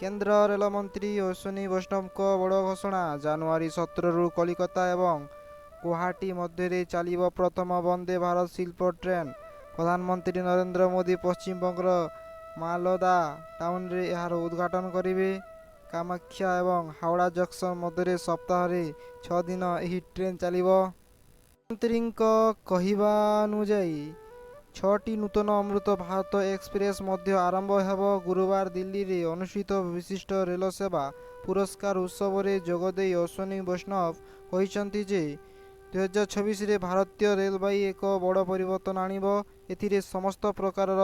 केन्द्र रेलमंत्री अश्विनी वैष्णव बड़ घोषणा जानुरी 17 कलिकता एवं गुवाहाटी मध्य चलिब प्रथम वंदे भारत शिल्प ट्रेन। प्रधानमंत्री नरेंद्र मोदी पश्चिमबंगर मालदा टाउन रे यार उद्घाटन करेंगे। कामाख्या एवं हावड़ा जंक्शन मध्य सप्ताह 6 दिन यह ट्रेन चलिब। मंत्री कहवानुजाई 6टी नूतन अमृत भारत एक्सप्रेस मध्य आरंभ होब। गुरुवार दिल्ली रे अनुष्ठित विशिष्ट रेल सेवा पुरस्कार उत्सव रे जोगदे अश्विनी वैष्णव कहते जे 2026 रे भारतीय रेलवाई एक बड़ परिवर्तन आणिब। एथिरे समस्त प्रकार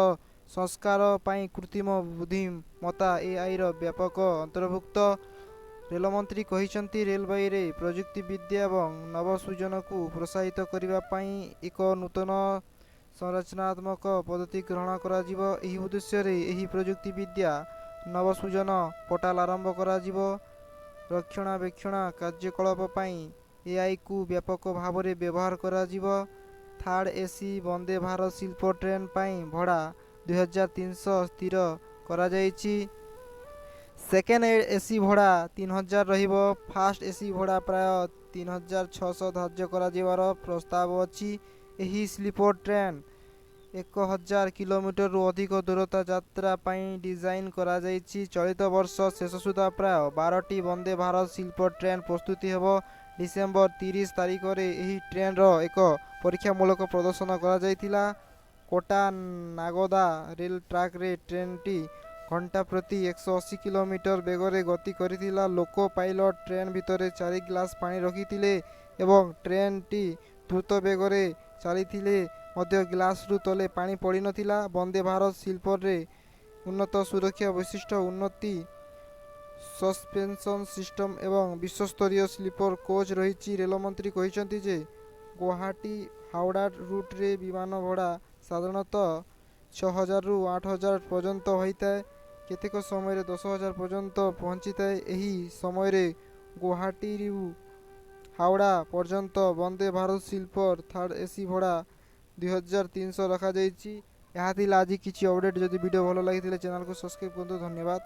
संस्कार पाई कृत्रिम बुद्धिमत्ता एआई रो व्यापक अंतर्भुक्त। रेलमंत्री कहते रेलवाई रे प्रजुक्ति विद्या एवं नवसृजन को प्रोत्साहित करने पाई एक नूतन संरचनात्मक पद्धति ग्रहण करा जिवो। एही उद्देश्य रे एही प्रजुक्ति विद्या नवसृजन पोर्टाल आरंभ करा जिवो। रक्षणाबेक्षण कार्यकलाप पाई एआई को व्यापक भाव में व्यवहार करा जिवो। थर्ड एसी वंदे भारत शिल्प ट्रेन पाई भड़ा 2300 स्थिर करा जायछि। सेकेंड एसी भड़ा 3000 रहिबो। फास्ट एसी भड़ा प्राय 3600 धार्य करा जिवार प्रस्ताव अछि। एही स्लीपर ट्रेन 1000 किलोमीटर रु अधिक दूरता यात्रा पाई डिजाइन करा जायछि। चलित वर्ष शेष सुधा प्राय 12टी वंदे भारत शिल्प ट्रेन प्रस्तुति हेब। डिसेम्बर 30 तारिख रे एही ट्रेन रो एक परीक्षामूलक प्रदर्शन करा जायतिला। कोटा नागदा रेल ट्रैक रे ट्रेन टी घंटा प्रति 180 किलोमीटर बेगरे गति करितिला। लोको पायलट ट्रेन भितरे 4 ग्लास पानी रखिथिले एवं ट्रेन टी द्रुत बेगरे चलिथिले मध्य ग्लास रु तले पानी पड़ी नथिला। वंदे भारत शिल्प रे उन्नत सुरक्षा वैशिष्ट्य उन्नति सस्पेंशन सिस्टम एवं विश्वस्तरीय स्लीपर कोच रही। रेलमंत्री कहते जे गुवाहाटी हावड़ा रूट रे विमान भड़ा साधारणतः 6000 रु 8000 पर्यंत होता है। केतेक समय 10000 पर्यंत पहुंची थाए। एही समय रे गुवाहाटी रु हावड़ा पर्यंत वंदे भारत शिल्प थर्ड एसी भड़ा 2300 रखा जायछि। यहाँ आज किसी अपडेट जदि वीडियो भल लगी चैनल को सब्सक्राइब करते धन्यवाद।